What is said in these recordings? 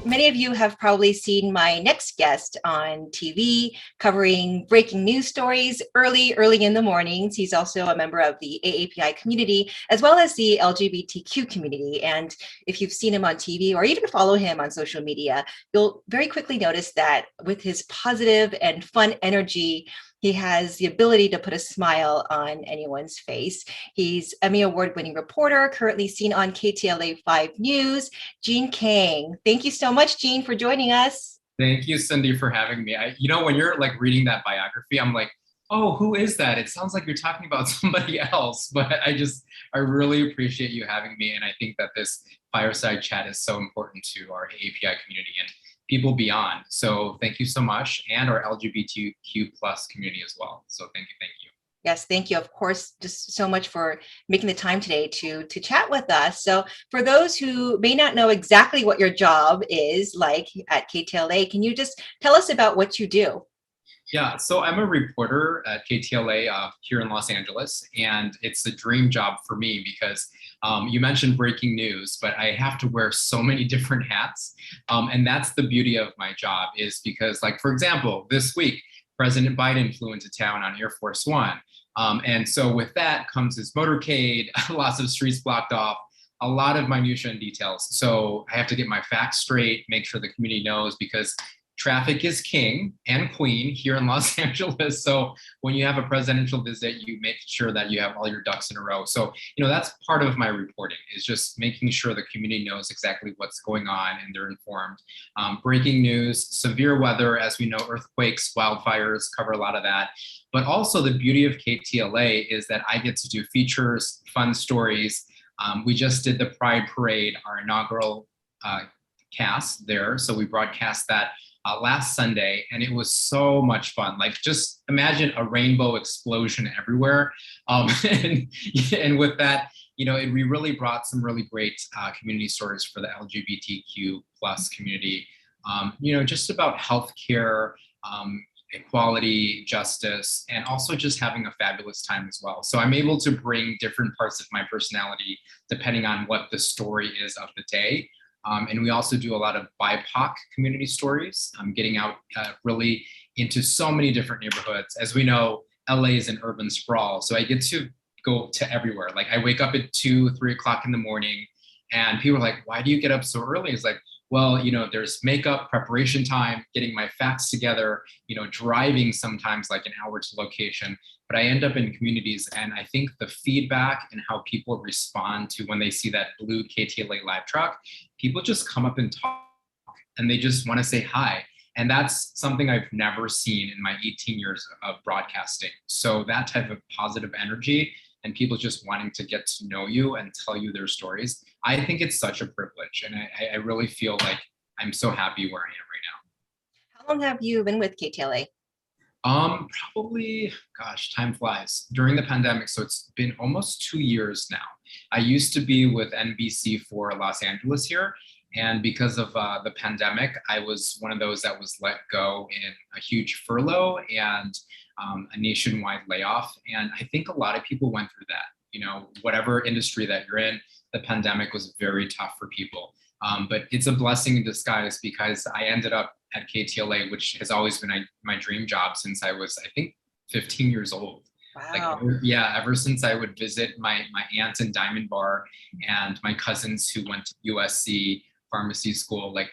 many of you have probably seen my next guest on TV covering breaking news stories early in the mornings. He's also a member of the AAPI community, as well as the LGBTQ community. And if you've seen him on TV or even follow him on social media, you'll very quickly notice that with his positive and fun energy, he has the ability to put a smile on anyone's face. He's Emmy Award-winning reporter, currently seen on KTLA5 News, Gene Kang. Thank you so much, Gene, for joining us. Thank you, Cindy, for having me. When you're like reading that biography, I'm like, oh, who is that? It sounds like you're talking about somebody else, but I really appreciate you having me. And I think that this Fireside Chat is so important to our AAPI community and people beyond. So thank you so much, and our LGBTQ plus community as well. So thank you. Yes, thank you. Of course, just so much for making the time today to chat with us. So for those who may not know exactly what your job is like at KTLA, can you just tell us about what you do? Yeah, so I'm a reporter at KTLA here in Los Angeles, and it's a dream job for me because you mentioned breaking news, but I have to wear so many different hats. And that's the beauty of my job, is because, like, for example, this week, President Biden flew into town on Air Force One. And so with that comes his motorcade, lots of streets blocked off, a lot of minutia and details. So I have to get my facts straight, make sure the community knows, because traffic is king and queen here in Los Angeles. So when you have a presidential visit, you make sure that you have all your ducks in a row. So, that's part of my reporting, is just making sure the community knows exactly what's going on and they're informed. Breaking news, severe weather, as we know, earthquakes, wildfires, cover a lot of that. But also the beauty of KTLA is that I get to do features, fun stories. We just did the Pride Parade, our inaugural cast there. So we broadcast that last Sunday, and it was so much fun. Like, just imagine a rainbow explosion everywhere. And with that, we really brought some really great community stories for the LGBTQ plus community. Just about healthcare, equality, justice, and also just having a fabulous time as well. So I'm able to bring different parts of my personality depending on what the story is of the day. And we also do a lot of BIPOC community stories. I'm getting out really into so many different neighborhoods. As we know, LA is an urban sprawl, so I get to go to everywhere. Like, I wake up at 2-3 o'clock in the morning, and people are like, why do you get up so early? It's like, well, there's makeup, preparation time, getting my facts together, driving sometimes like an hour to location. But I end up in communities, and I think the feedback and how people respond to when they see that blue KTLA live truck, people just come up and talk, and they just want to say hi. And that's something I've never seen in my 18 years of broadcasting. So that type of positive energy and people just wanting to get to know you and tell you their stories, I think it's such a privilege. And I really feel like I'm so happy where I am right now. How long have you been with KTLA? Probably, gosh, time flies. During the pandemic, so it's been almost 2 years now. I used to be with NBC for Los Angeles here, and because of the pandemic, I was one of those that was let go in a huge furlough and a nationwide layoff. And I think a lot of people went through that. Whatever industry that you're in, the pandemic was very tough for people. But it's a blessing in disguise, because I ended up at KTLA, which has always been my dream job since I was, I think, 15 years old. Wow. Ever since I would visit my aunt in Diamond Bar and my cousins who went to USC pharmacy school, like,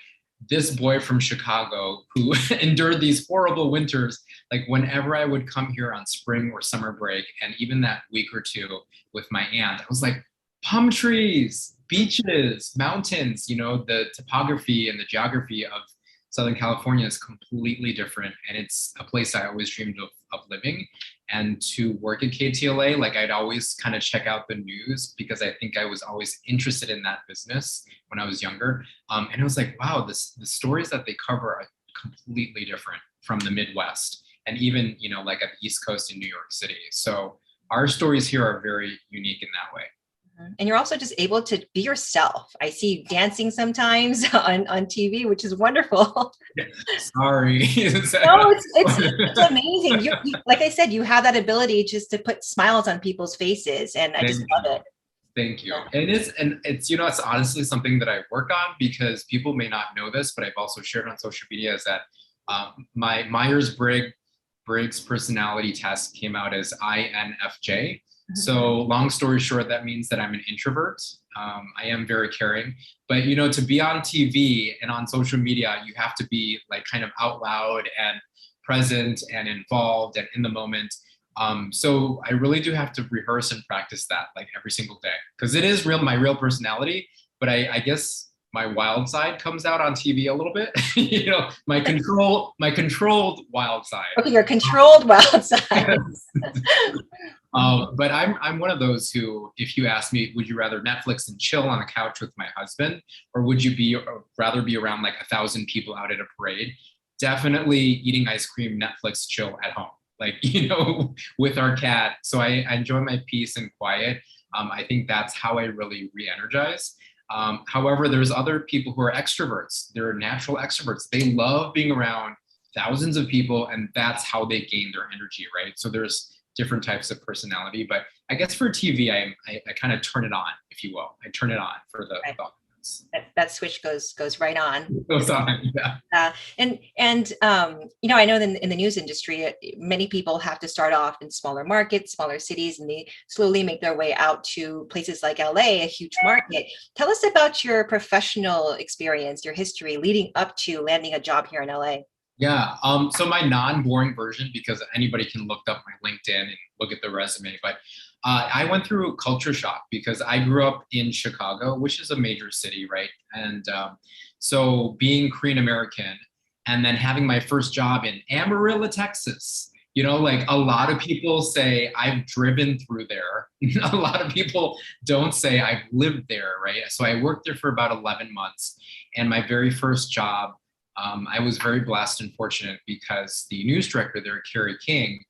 this boy from Chicago who endured these horrible winters, like, whenever I would come here on spring or summer break, and even that week or two with my aunt, I was like, palm trees, beaches, mountains, the topography and the geography of Southern California is completely different. And it's a place I always dreamed of living. And to work at KTLA, like, I'd always kind of check out the news because I think I was always interested in that business when I was younger. And I was like, wow, the stories that they cover are completely different from the Midwest and even, like at the East Coast in New York City. So our stories here are very unique in that way. And you're also just able to be yourself. I see you dancing sometimes on TV, which is wonderful. Sorry. No, it's amazing. Like I said, you have that ability just to put smiles on people's faces, and I just love it. Thank you. And it's it's honestly something that I work on because people may not know this, but I've also shared on social media is that my Myers-Briggs personality test came out as INFJ. So long story short, that means that I'm an introvert. I am very caring, but to be on TV and on social media, you have to be like kind of out loud and present and involved and in the moment. So I really do have to rehearse and practice that like every single day because it is my real personality, but I guess my wild side comes out on TV a little bit, my controlled wild side. Okay, your controlled wild side. But I'm one of those who, if you ask me, would you rather Netflix and chill on the couch with my husband, or would you rather be around like 1,000 people out at a parade? Definitely eating ice cream, Netflix, chill at home, like with our cat. So I enjoy my peace and quiet. I think that's how I really re-energize. However, there's other people who are extroverts. They're natural extroverts. They love being around thousands of people, and that's how they gain their energy, right? So there's different types of personality, but I guess for TV, I kind of turn it on, if you will. I turn it on for the audience. That switch goes right on. Goes on, yeah. And I know in the news industry, many people have to start off in smaller markets, smaller cities, and they slowly make their way out to places like LA, a huge market. Tell us about your professional experience, your history leading up to landing a job here in LA. Yeah. So my non-boring version, because anybody can look up my LinkedIn and look at the resume, but I went through a culture shock because I grew up in Chicago, which is a major city, right? And so being Korean American and then having my first job in Amarillo, Texas, like a lot of people say I've driven through there. A lot of people don't say I've lived there, right? So I worked there for about 11 months. And my very first job, I was very blessed and fortunate because the news director there, Carrie King,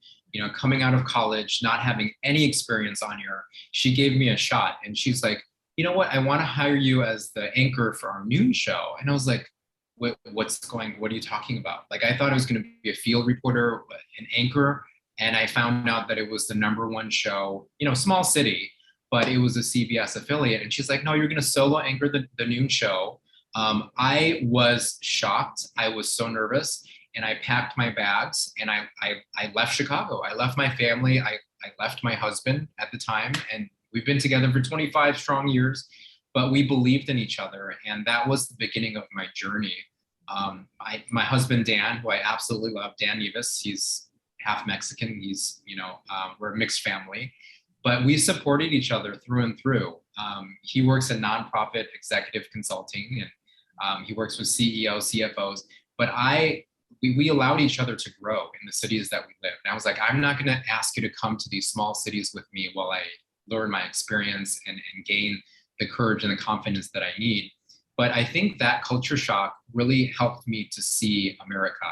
coming out of college, not having any experience on here, she gave me a shot and she's like, you know what? I want to hire you as the anchor for our noon show. And I was like, what are you talking about? Like, I thought I was going to be a field reporter, an anchor. And I found out that it was the #1 show, small city, but it was a CBS affiliate. And she's like, no, you're going to solo anchor the noon show. I was shocked. I was so nervous, and I packed my bags and I left Chicago. I left my family. I left my husband at the time, and we've been together for 25 strong years, but we believed in each other. And that was the beginning of my journey. My husband, Dan, who I absolutely love, Dan Nevis, he's half Mexican. He's, we're a mixed family, but we supported each other through and through. He works at nonprofit executive consulting, and he works with CEOs, CFOs, but we allowed each other to grow in the cities that we live. And I was like, I'm not going to ask you to come to these small cities with me while I learn my experience and gain the courage and the confidence that I need. But I think that culture shock really helped me to see America,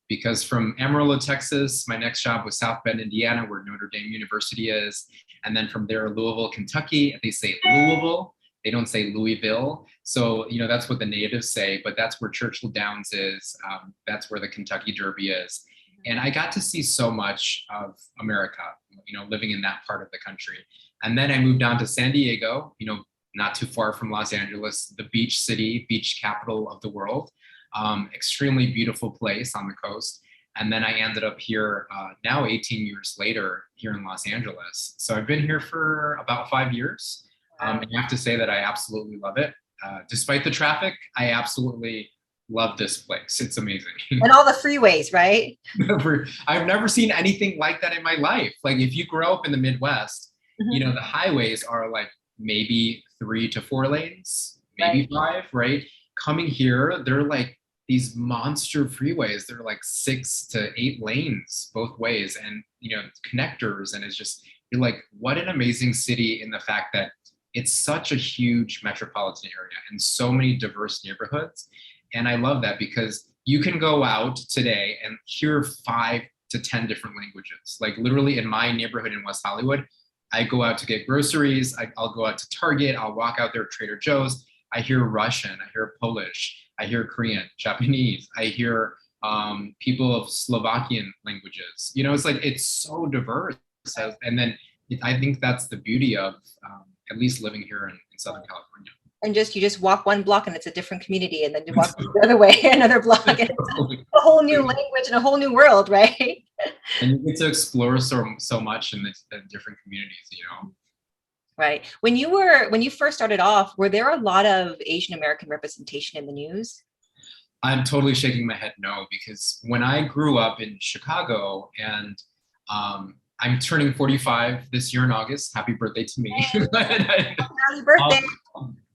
because from Amarillo, Texas, my next job was South Bend, Indiana, where Notre Dame University is. And then from there, Louisville, Kentucky. They say Louisville. They don't say Louisville. So, that's what the natives say, but that's where Churchill Downs is. That's where the Kentucky Derby is. And I got to see so much of America, living in that part of the country. And then I moved on to San Diego, not too far from Los Angeles, the beach city, beach capital of the world. Extremely beautiful place on the coast. And then I ended up here now 18 years later here in Los Angeles. So I've been here for about 5 years. And I have to say that I absolutely love it. Despite the traffic, I absolutely love this place. It's amazing. And all the freeways, right? I've never seen anything like that in my life. Like, if you grow up in the Midwest, the highways are like maybe 3 to 4 lanes, maybe 5, right? Coming here, they're like these monster freeways. They're like 6 to 8 lanes both ways, and connectors. And it's just, you're like, what an amazing city, in the fact that it's such a huge metropolitan area and so many diverse neighborhoods. And I love that, because you can go out today and hear 5 to 10 different languages. Like, literally in my neighborhood in West Hollywood, I go out to get groceries. I'll go out to Target. I'll walk out there at Trader Joe's. I hear Russian. I hear Polish. I hear Korean, Japanese. I hear people of Slovakian languages. It's like, it's so diverse. And then I think that's the beauty of at least living here in Southern California. And you just walk one block and it's a different community, and then you walk the other way, another block, and it's a whole new language and a whole new world, right? And you get to explore so much in the different communities, you know. Right. When you first started off, were there a lot of Asian American representation in the news? I'm totally shaking my head no, because when I grew up in Chicago, and I'm turning 45 this year in August. Happy birthday to me. Happy birthday.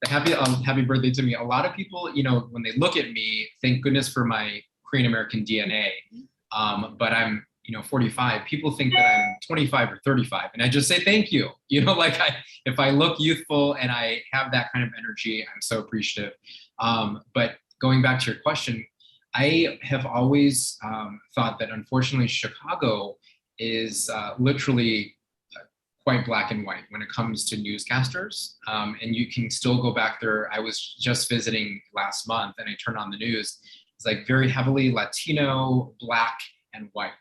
Happy birthday to me. A lot of people, you know, when they look at me, thank goodness for my Korean American DNA. But I'm, you know, 45. People think that I'm 25 or 35, and I just say thank you. You know, like if I look youthful and I have that kind of energy, I'm so appreciative. But going back to your question, I have always thought that unfortunately Chicago is literally quite black and white when it comes to newscasters. And you can still go back there. I was just visiting last month and I turned on the news. It's like very heavily Latino, black, and white.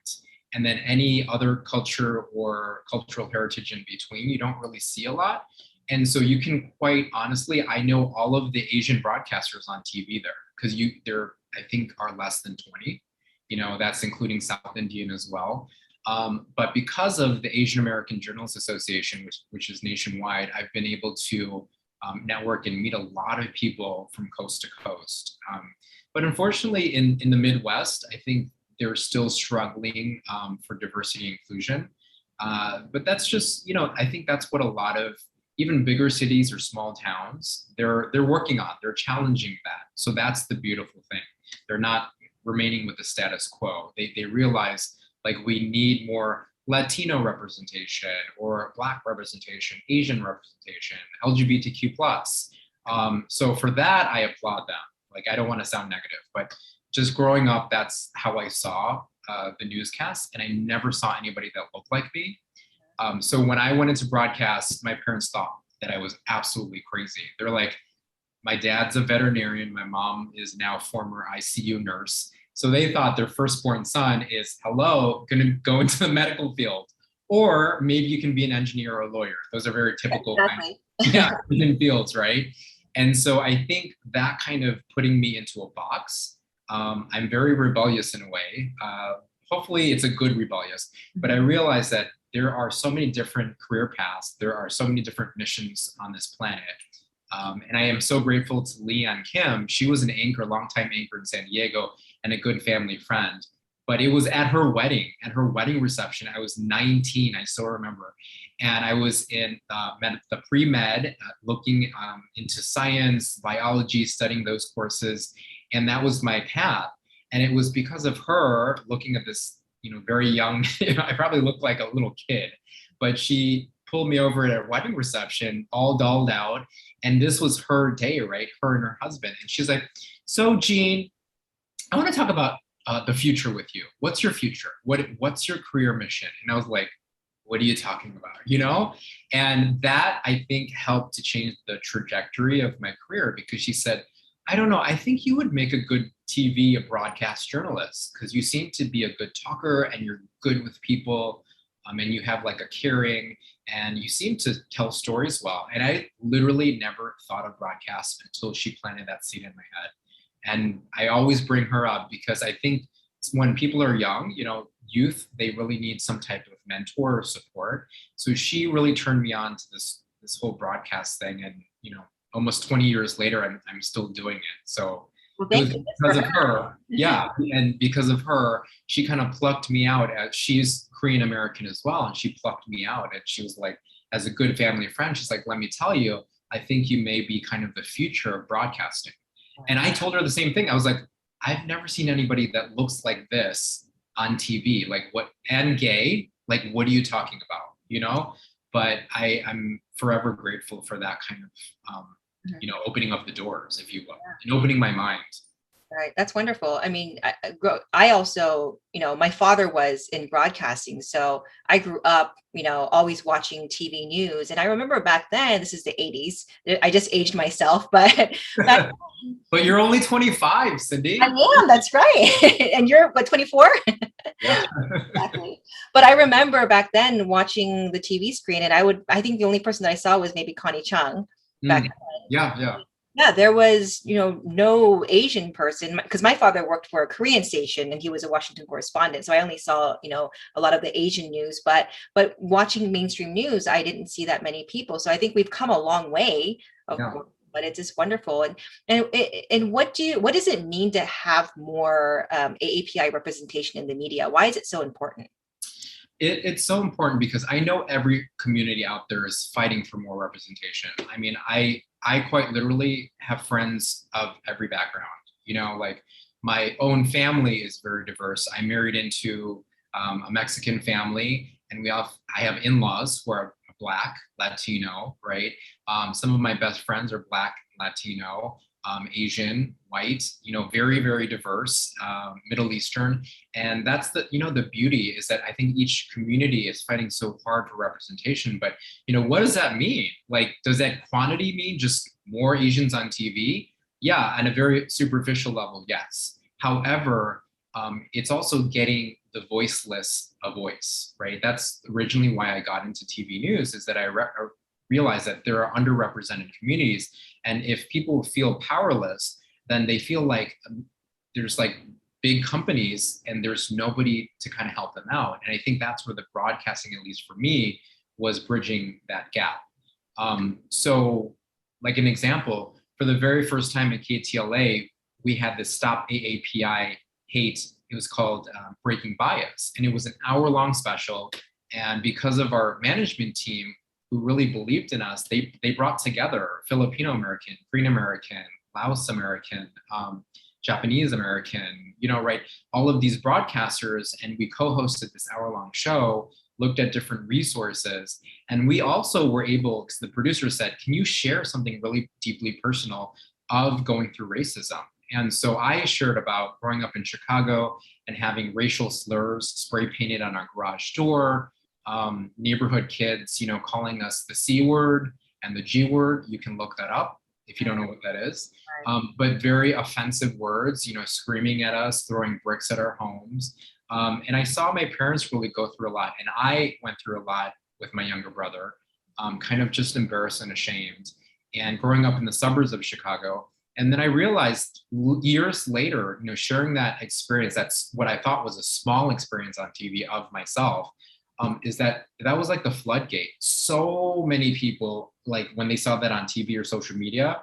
And then any other culture or cultural heritage in between, you don't really see a lot. And so you can quite honestly, I know all of the Asian broadcasters on TV there, because there, I think, are less than 20. You know, that's including South Indian as well. But because of the Asian American Journalists Association, which is nationwide, I've been able to network and meet a lot of people from coast to coast. But unfortunately, in the Midwest, I think they're still struggling for diversity and inclusion. But that's just, you know, I think that's what a lot of even bigger cities or small towns, they're working on, they're challenging that. So that's the beautiful thing. They're not remaining with the status quo. They realize, like, we need more Latino representation or Black representation, Asian representation, LGBTQ plus. So for that, I applaud them. Like, I don't want to sound negative, but just growing up, that's how I saw the newscast, and I never saw anybody that looked like me. So when I went into broadcast, my parents thought that I was absolutely crazy. They're like, my dad's a veterinarian. My mom is now a former ICU nurse. So they thought their firstborn son is, going to go into the medical field, or maybe you can be an engineer or a lawyer. Those are very typical Asian fields, right? And so I think that kind of putting me into a box, I'm very rebellious in a way. Hopefully it's a good rebellious, but I realize that there are so many different career paths. There are so many different missions on this planet. And I am so grateful to Leanne Kim. She was an anchor, longtime anchor in San Diego, and a good family friend. But it was at her wedding reception. I was 19, I still remember. And I was in the pre-med, looking into science, biology, studying those courses. And that was my path. And it was because of her looking at this, you know, very young, I probably looked like a little kid, but she pulled me over at a wedding reception, all dolled out. And this was her day, right? Her and her husband. And she's like, so Gene, I want to talk about the future with you. What's your future? What's your career mission? And I was like, what are you talking about? You know? And that, I think, helped to change the trajectory of my career, because she said, I don't know, I think you would make a good TV, a broadcast journalist, because you seem to be a good talker and you're good with people, and you have like a caring, and you seem to tell stories well. And I literally never thought of broadcast until she planted that seed in my head. And I always bring her up because I think when people are young, you know, youth, they really need some type of mentor or support. So she really turned me on to this whole broadcast thing. And, you know, almost 20 years later, I'm still doing it. So because of her, yeah. And because of her, she kind of plucked me out. As she's Korean American as well. And she plucked me out. And she was like, as a good family friend, she's like, let me tell you, I think you may be kind of the future of broadcasting. And I told her the same thing. I was like, I've never seen anybody that looks like this on TV. Like, what, and gay? Like, what are you talking about? You know? But I'm forever grateful for that kind of, you know, opening up the doors, if you will, and opening my mind. Right. That's wonderful. I mean, I also, you know, my father was in broadcasting. So I grew up, you know, always watching TV news. And I remember back then, this is the 80s. I just aged myself, but back But you're only 25, Cindy. I am, that's right. And you're what, 24? Yeah. Exactly. But I remember back then watching the TV screen, and I think the only person that I saw was maybe Connie Chung back then. Yeah, yeah. Yeah, there was, no Asian person, because my father worked for a Korean station and he was a Washington correspondent. So I only saw, a lot of the Asian news, but watching mainstream news, I didn't see that many people. So I think we've come a long way, of Yeah. course, but it's just wonderful. And what does it mean to have more AAPI representation in the media? Why is it so important? It's so important because I know every community out there is fighting for more representation. I mean, I quite literally have friends of every background. Like my own family is very diverse. I married into a Mexican family, and I have in-laws who are Black, Latino, right? Some of my best friends are Black, Latino, Asian, white, very, very diverse, Middle Eastern. And that's the beauty is that I think each community is fighting so hard for representation. But, what does that mean? Like, does that quantity mean just more Asians on TV? Yeah, on a very superficial level, yes. However, it's also getting the voiceless a voice, right? That's originally why I got into TV news, is that I realize that there are underrepresented communities. And if people feel powerless, then they feel like there's like big companies and there's nobody to kind of help them out. And I think that's where the broadcasting, at least for me, was bridging that gap. So like an example, for the very first time at KTLA, we had the Stop AAPI Hate. It was called Breaking Bias. And it was an hour-long special. And because of our management team, who really believed in us, they brought together Filipino American, Korean American, Laos American, Japanese American, right? All of these broadcasters, and we co-hosted this hour-long show, looked at different resources. And we also were able, because the producer said, can you share something really deeply personal of going through racism? And so I shared about growing up in Chicago and having racial slurs spray painted on our garage door, neighborhood kids, calling us the C word and the G word. You can look that up if you don't know what that is. But very offensive words, screaming at us, throwing bricks at our homes. And I saw my parents really go through a lot. And I went through a lot with my younger brother, kind of just embarrassed and ashamed. And growing up in the suburbs of Chicago. And then I realized years later, sharing that experience, that's what I thought was a small experience on TV of myself, is that was like the floodgate. So many people, like when they saw that on TV or social media,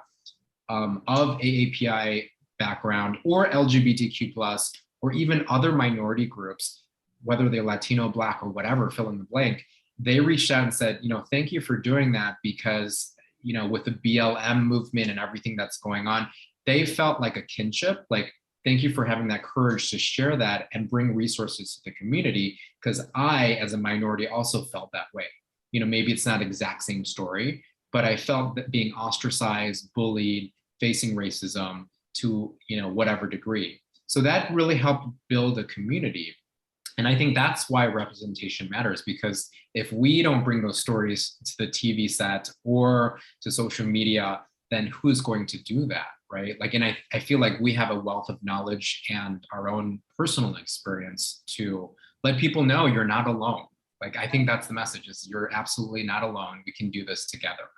of AAPI background or LGBTQ plus, or even other minority groups, whether they're Latino, Black, or whatever, fill in the blank, they reached out and said, thank you for doing that, because, with the BLM movement and everything that's going on, they felt like a kinship, like, thank you for having that courage to share that and bring resources to the community, because I, as a minority, also felt that way. Maybe it's not the exact same story, but I felt that being ostracized, bullied, facing racism to, whatever degree. So that really helped build a community. And I think that's why representation matters, because if we don't bring those stories to the TV set or to social media, then who's going to do that, right? Like, and I feel like we have a wealth of knowledge and our own personal experience to let people know you're not alone. Like, I think that's the message, is you're absolutely not alone. We can do this together.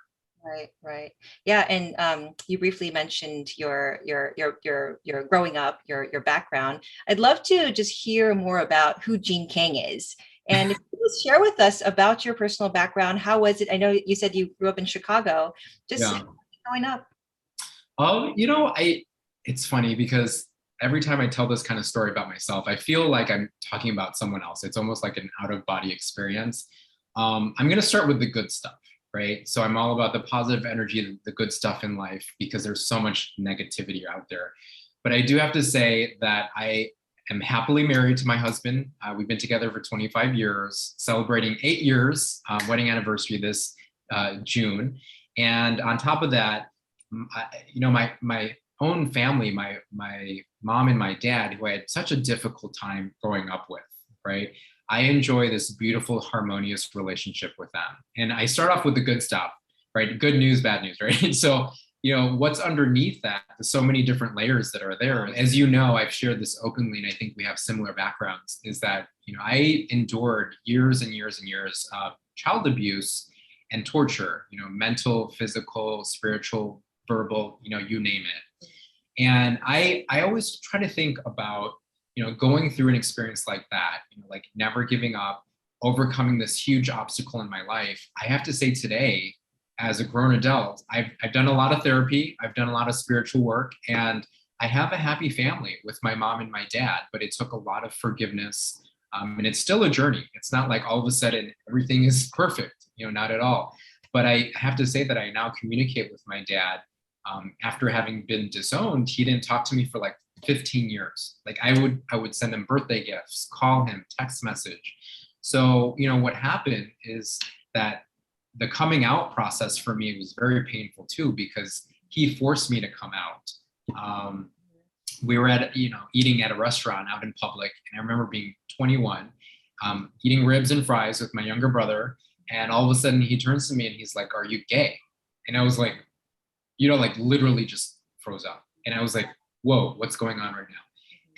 Right. Yeah, and you briefly mentioned your growing up, your background. I'd love to just hear more about who Gene Kang is, and if you could share with us about your personal background. How was it? I know you said you grew up in Chicago. Just growing up. It's funny because every time I tell this kind of story about myself, I feel like I'm talking about someone else. It's almost like an out-of-body experience. I'm going to start with the good stuff. Right. So I'm all about the positive energy, the good stuff in life, because there's so much negativity out there. But I do have to say that I am happily married to my husband. We've been together for 25 years, celebrating 8 years, wedding anniversary this June. And on top of that, my own family, my mom and my dad, who I had such a difficult time growing up with, right? I enjoy this beautiful, harmonious relationship with them. And I start off with the good stuff, right? Good news, bad news, right? So what's underneath that, there's so many different layers that are there. And as you know, I've shared this openly, and I think we have similar backgrounds, is that, I endured years and years and years of child abuse and torture, mental, physical, spiritual, verbal, you name it. And I always try to think about, going through an experience like that, like never giving up, overcoming this huge obstacle in my life. I have to say today, as a grown adult, I've done a lot of therapy, I've done a lot of spiritual work, and I have a happy family with my mom and my dad, but it took a lot of forgiveness. And it's still a journey. It's not like all of a sudden everything is perfect, not at all. But I have to say that I now communicate with my dad. After having been disowned, he didn't talk to me for like 15 years. Like I would send him birthday gifts, call him, text message. So, what happened is that the coming out process for me was very painful too, because he forced me to come out. We were eating at a restaurant out in public, and I remember being 21, eating ribs and fries with my younger brother, and all of a sudden he turns to me and he's like, "Are you gay?" And I was like, like literally just froze up, and I was like, "Whoa, what's going on right now?"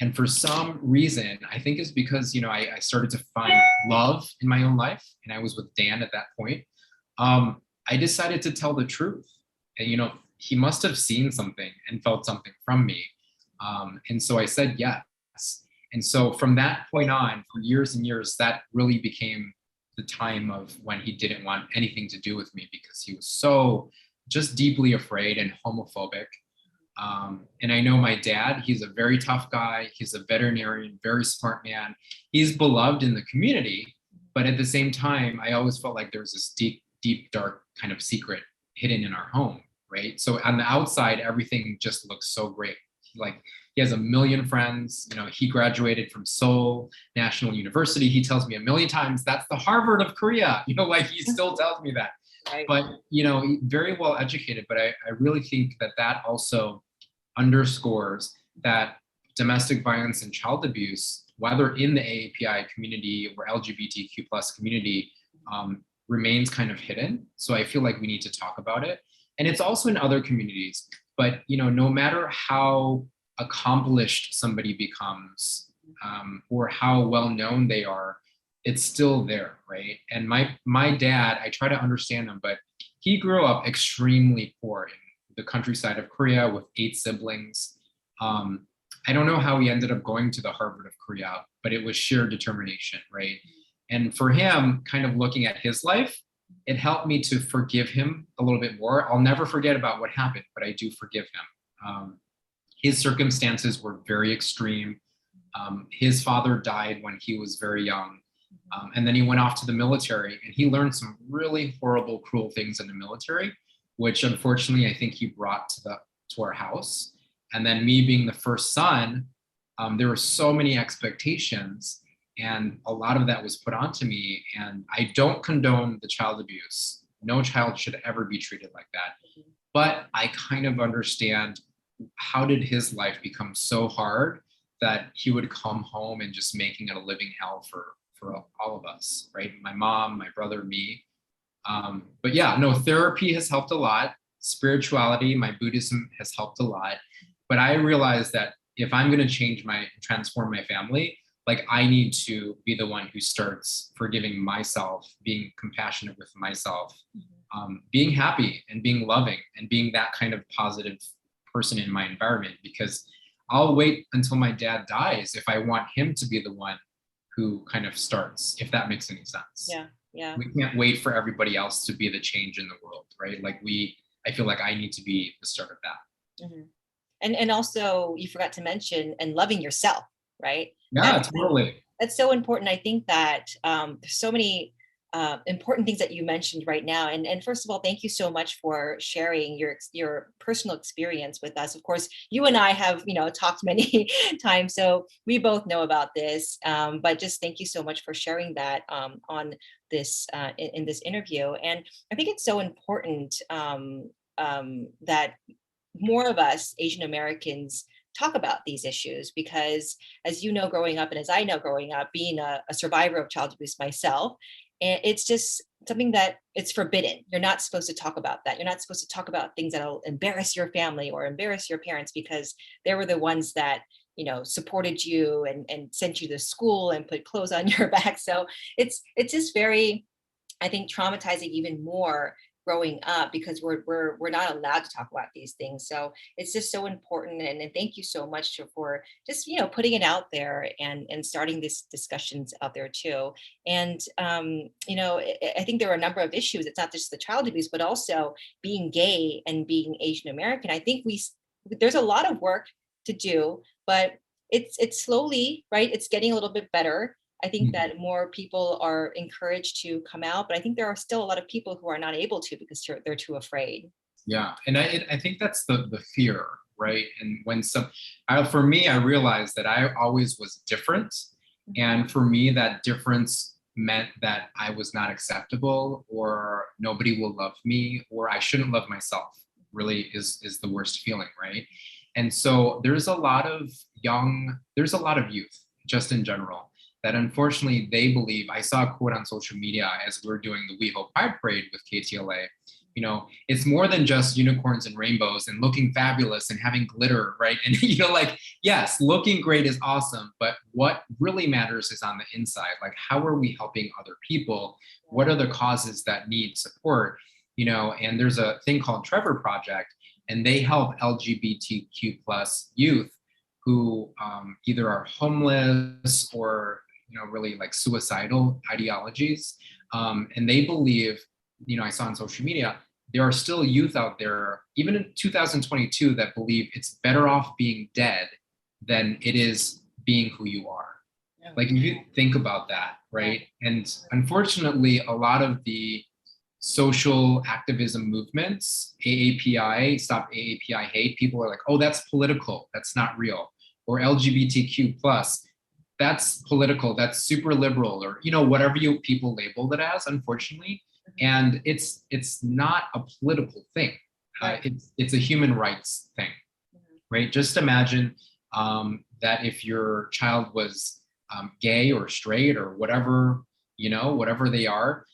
And for some reason, I think it's because I started to find love in my own life, and I was with Dan at that point. I decided to tell the truth. And, he must have seen something and felt something from me. And so I said yes. And so from that point on, for years and years, that really became the time of when he didn't want anything to do with me, because he was so just deeply afraid and homophobic. And I know my dad, he's a very tough guy. He's a veterinarian, very smart man. He's beloved in the community. But at the same time, I always felt like there was this deep, dark kind of secret hidden in our home, right? So on the outside, everything just looks so great. He has a million friends. He graduated from Seoul National University. He tells me a million times, that's the Harvard of Korea. He still tells me that. Right. But, very well educated. But I really think that also underscores that domestic violence and child abuse, whether in the AAPI community or LGBTQ plus community, remains kind of hidden. So I feel like we need to talk about it. And it's also in other communities. But, no matter how accomplished somebody becomes, or how well known they are, it's still there, right? And my dad, I try to understand him, but he grew up extremely poor in the countryside of Korea with 8 siblings. I don't know how he ended up going to the Harvard of Korea, but it was sheer determination, right? And for him, kind of looking at his life, it helped me to forgive him a little bit more. I'll never forget about what happened, but I do forgive him. His circumstances were very extreme. His father died when he was very young. And then he went off to the military, and he learned some really horrible, cruel things in the military, which unfortunately I think he brought to our house. And then me being the first son, there were so many expectations, and a lot of that was put onto me. And I don't condone the child abuse. No child should ever be treated like that. But I kind of understand, how did his life become so hard that he would come home and just making it a living hell for all of us, right? My mom, my brother, me. But yeah, no, therapy has helped a lot. Spirituality, my Buddhism has helped a lot. But I realized that if I'm going to transform my family, like I need to be the one who starts forgiving myself, being compassionate with myself, being happy and being loving and being that kind of positive person in my environment, because I'll wait until my dad dies if I want him to be the one who kind of starts, if that makes any sense. Yeah. We can't wait for everybody else to be the change in the world, right? I feel like I need to be the start of that. Mm-hmm. And also you forgot to mention, and loving yourself, right? Yeah, totally. That's so important. I think that there's so many important things that you mentioned right now. And first of all, thank you so much for sharing your personal experience with us. Of course, you and I have, talked many times, so we both know about this. But just thank you so much for sharing that on this in this interview. And I think it's so important that more of us Asian Americans talk about these issues, because as you know, growing up, and as I know growing up, being a survivor of child abuse myself, and it's just something that it's forbidden. You're not supposed to talk about that. You're not supposed to talk about things that'll embarrass your family or embarrass your parents, because they were the ones that, supported you and sent you to school and put clothes on your back. So it's just very, I think, traumatizing even more growing up, because we're not allowed to talk about these things. So it's just so important. And thank you so much for just, putting it out there and starting these discussions out there too. And, I think there are a number of issues. It's not just the child abuse, but also being gay and being Asian American. I think there's a lot of work to do, but it's slowly, right? It's getting a little bit better. I think that more people are encouraged to come out, but I think there are still a lot of people who are not able to because they're too afraid. Yeah, and I think that's the fear, right? And for me, I realized that I always was different, and for me, that difference meant that I was not acceptable, or nobody will love me, or I shouldn't love myself. Really is the worst feeling, right? And so there's a lot of youth, just in general, that unfortunately they believe. I saw a quote on social media as we were doing the We Hope Pride Parade with KTLA. It's more than just unicorns and rainbows and looking fabulous and having glitter, right? And yes, looking great is awesome, but what really matters is on the inside. Like, how are we helping other people? What are the causes that need support? And there's a thing called Trevor Project, and they help LGBTQ plus youth who either are homeless or really like suicidal ideologies. And they believe, I saw on social media, there are still youth out there, even in 2022, that believe it's better off being dead than it is being who you are. Yeah. Like, if you think about that, right? And unfortunately, a lot of the social activism movements, AAPI, Stop AAPI Hate, people are like, oh, that's political, that's not real. Or LGBTQ plus, that's political, that's super liberal, or whatever you people label it as, unfortunately. And it's not a political thing. It's a human rights thing, right? Just imagine that if your child was gay or straight or whatever, whatever they are,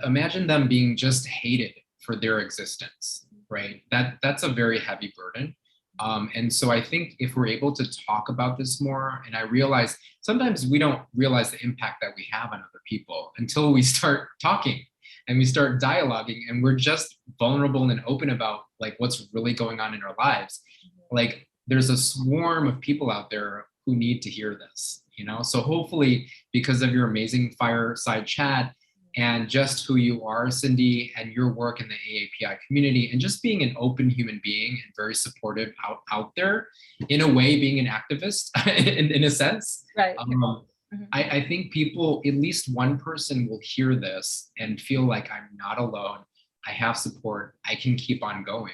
imagine them being just hated for their existence, right? That's a very heavy burden. And so I think if we're able to talk about this more, and I realize sometimes we don't realize the impact that we have on other people until we start talking and we start dialoguing, and we're just vulnerable and open about like what's really going on in our lives. Like, there's a swarm of people out there who need to hear this, So hopefully, because of your amazing Fireside Chat and just who you are, Cindy, and your work in the AAPI community, and just being an open human being and very supportive out there, in a way, being an activist in a sense. Right. I think people, at least one person, will hear this and feel like I'm not alone. I have support. I can keep on going.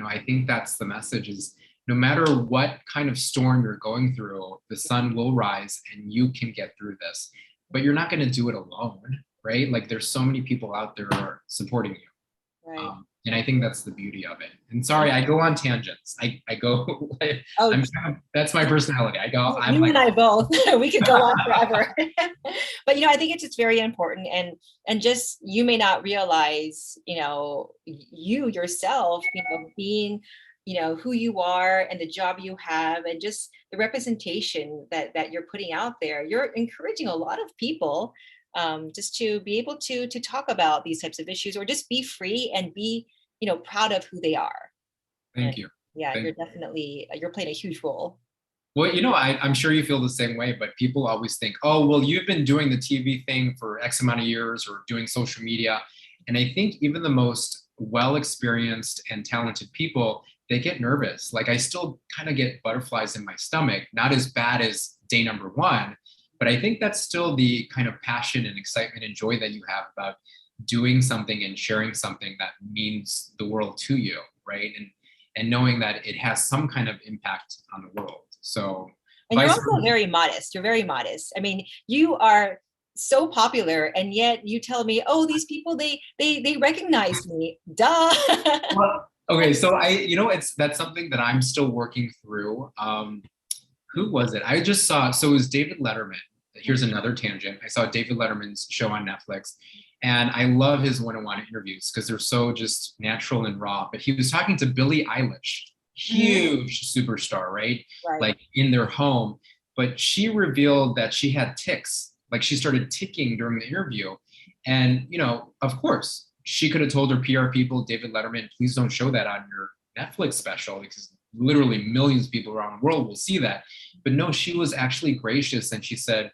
I think that's the message, is no matter what kind of storm you're going through, the sun will rise and you can get through this. But you're not going to do it alone, right? Like, there's so many people out there who are supporting you. Right. And I think that's the beauty of it. And sorry, I go on tangents. I go, that's my personality. I go, you and I both, we could go on forever. But, I think it's just very important. And just, you may not realize, you yourself, being, who you are and the job you have, and just the representation that you're putting out there. You're encouraging a lot of people just to be able to talk about these types of issues, or just be free and be, proud of who they are. Thank you. Yeah, you're playing a huge role. Well, I'm sure you feel the same way, but people always think, oh, well, you've been doing the TV thing for X amount of years, or doing social media. And I think even the most well-experienced and talented people, they get nervous. Like, I still kind of get butterflies in my stomach, not as bad as day number one. But I think that's still the kind of passion and excitement and joy that you have about doing something and sharing something that means the world to you, right? And knowing that it has some kind of impact on the world. So, and you're also very modest. You're very modest. I mean, you are so popular, and yet you tell me, oh, these people, they recognize me. Duh. Well, okay, so that's something that I'm still working through. Who was it? I just saw, so it was David Letterman. Here's another tangent. I saw David Letterman's show on Netflix, And I love his one-on-one interviews because they're so just natural and raw. But he was talking to Billie Eilish, huge superstar, right? Like in their home. But she revealed that she had tics. Like she started ticking during the interview. And, you know, of course, she could have told her PR people, David Letterman, please don't show that on your Netflix special because literally millions of people around the world will see that. But no, she was actually gracious and she said,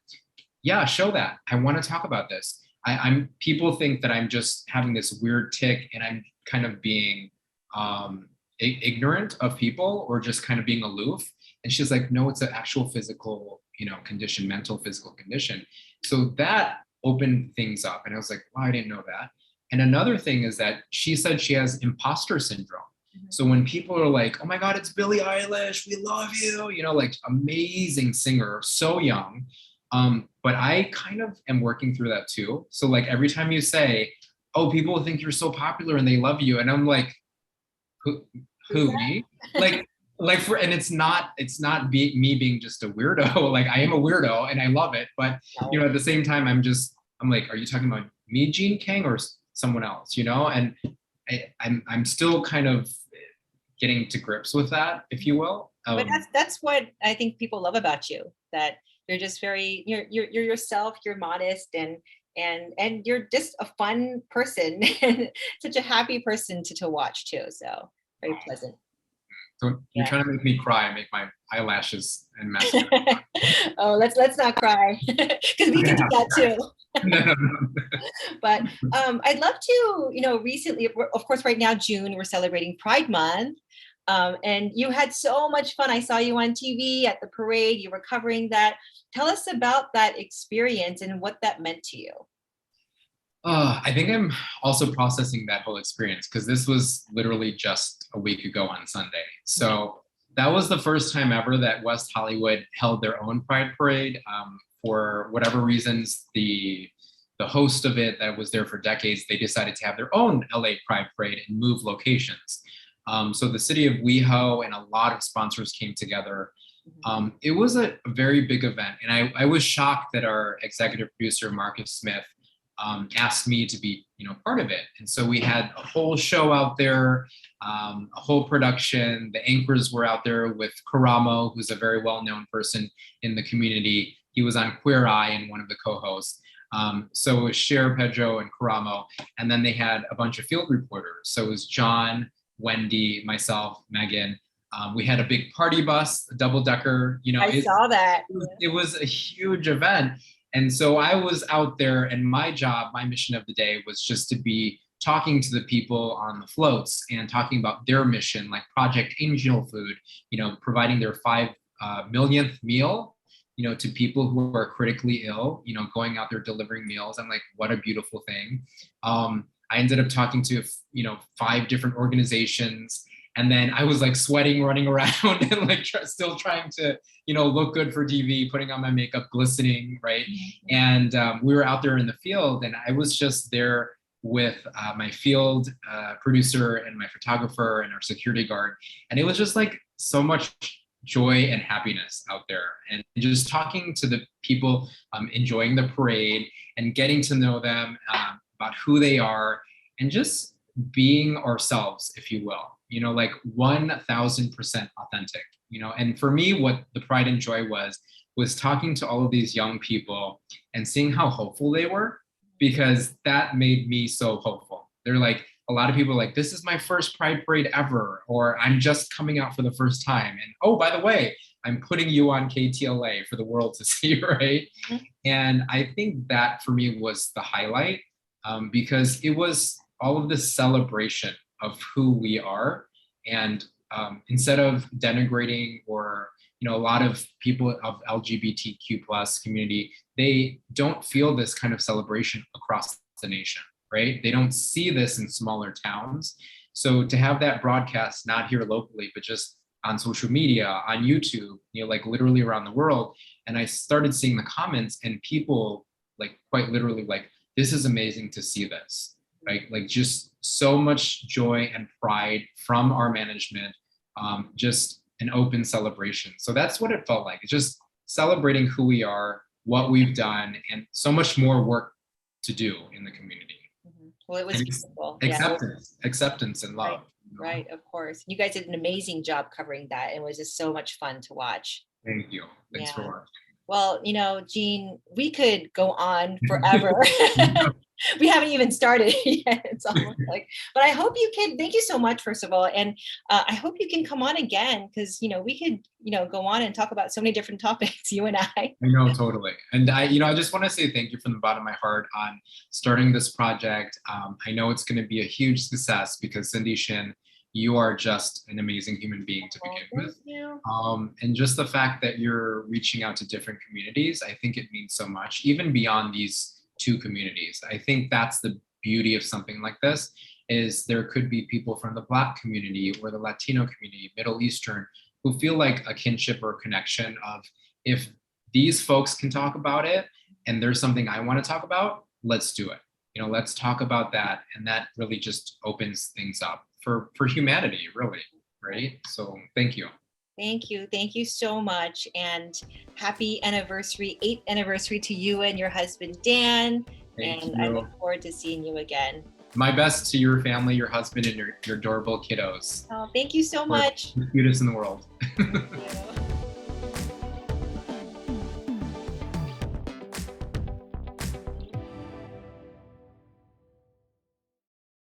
yeah, show that. I want to talk about this. People think that I'm just having this weird tic and I'm kind of being ignorant of people or just kind of being aloof. And she's like, no, it's an actual physical, you know, condition, mental, physical condition. So that opened things up. And I was like, wow, I didn't know that. And another thing is that she said she has imposter syndrome. So when people are like, oh my God, it's Billie Eilish, we love you, you know, like amazing singer, so young. But I kind of am working through that too. So like every time you say, oh, people think you're so popular and they love you. And I'm like, who me? And it's not me being just a weirdo. Like I am a weirdo and I love it. But, you know, at the same time, I'm like, are you talking about me, Gene Kang, or someone else, you know? And I'm still kind of getting to grips with that, if you will. But that's what I think people love about you, that you're just very, you're yourself, you're modest, and you're just a fun person and such a happy person to watch too. So very pleasant. So you're trying to make me cry, make my eyelashes and mascara. Oh, let's not cry because we can do that too. No. But I'd love to, you know, recently, of course, right now, June, we're celebrating Pride Month. And you had so much fun. I saw you on TV at the parade. You were covering that. Tell us about that experience and what that meant to you. I think I'm also processing that whole experience because this was literally just a week ago on Sunday. So that was the first time ever that West Hollywood held their own Pride Parade. For whatever reasons, the host of it that was there for decades, they decided to have their own LA Pride Parade and move locations. So the city of WeHo and a lot of sponsors came together. It was a very big event. And I was shocked that our executive producer, Marcus Smith, asked me to be, you know, part of it. And so we had a whole show out there, a whole production. The anchors were out there with Karamo, who's a very well-known person in the community. He was on Queer Eye and one of the co-hosts. So it was Cher, Pedro, and Karamo. And then they had a bunch of field reporters. So it was John, Wendy, myself, Megan. We had a big party bus, a double-decker. You know, I saw that. It was a huge event. And so I was out there, and my job, my mission of the day was just to be talking to the people on the floats and talking about their mission, like Project Angel Food, you know, providing their 5 millionth meal, you know, to people who are critically ill, you know, going out there delivering meals. I'm like, what a beautiful thing. I ended up talking to, you know, 5 different organizations. And then I was like sweating, running around and like still trying to, you know, look good for TV, putting on my makeup, glistening, right? And we were out there in the field and I was just there with my field producer and my photographer and our security guard. And it was just like so much joy and happiness out there. And just talking to the people enjoying the parade and getting to know them about who they are and just being ourselves, if you will. You know, like 1000% authentic, you know, and for me, what the pride and joy was talking to all of these young people and seeing how hopeful they were, because that made me so hopeful. They're like, a lot of people are like, this is my first Pride Parade ever, or I'm just coming out for the first time. And oh, by the way, I'm putting you on KTLA for the world to see, right? And I think that for me was the highlight because it was all of this celebration of who we are. And instead of denigrating or, you know, a lot of people of LGBTQ plus community, they don't feel this kind of celebration across the nation, right? They don't see this in smaller towns. So to have that broadcast, not here locally, but just on social media, on YouTube, you know, like literally around the world. And I started seeing the comments and people like quite literally like, this is amazing to see this. Right? Like just so much joy and pride from our management, just an open celebration. So that's what it felt like. It's just celebrating who we are, what we've done, and so much more work to do in the community. Well, it was And beautiful. acceptance and love. Right, right, of course. You guys did an amazing job covering that. It was just so much fun to watch. Thank you. Thanks for watching. Well, Gene, we could go on forever. We haven't even started yet. It's almost like, but I hope you can. Thank you so much, first of all, and I hope you can come on again because we could go on and talk about so many different topics. You and I. I know, totally. And I just want to say thank you from the bottom of my heart on starting this project. I know it's going to be a huge success because Cindy Shin, you are just an amazing human being to begin with. And just the fact that you're reaching out to different communities, I think it means so much, even beyond these two communities. I think that's the beauty of something like this, is there could be people from the Black community or the Latino community, Middle Eastern, who feel like a kinship or connection of, if these folks can talk about it and there's something I want to talk about, let's do it. Let's talk about that. And that really just opens things up for humanity, really, right? So thank you. Thank you. Thank you so much. And happy anniversary, 8th anniversary to you and your husband, Dan. Thank and you. I look forward to seeing you again. My best to your family, your husband, and your adorable kiddos. Oh, thank you so much. The cutest in the world. Thank you.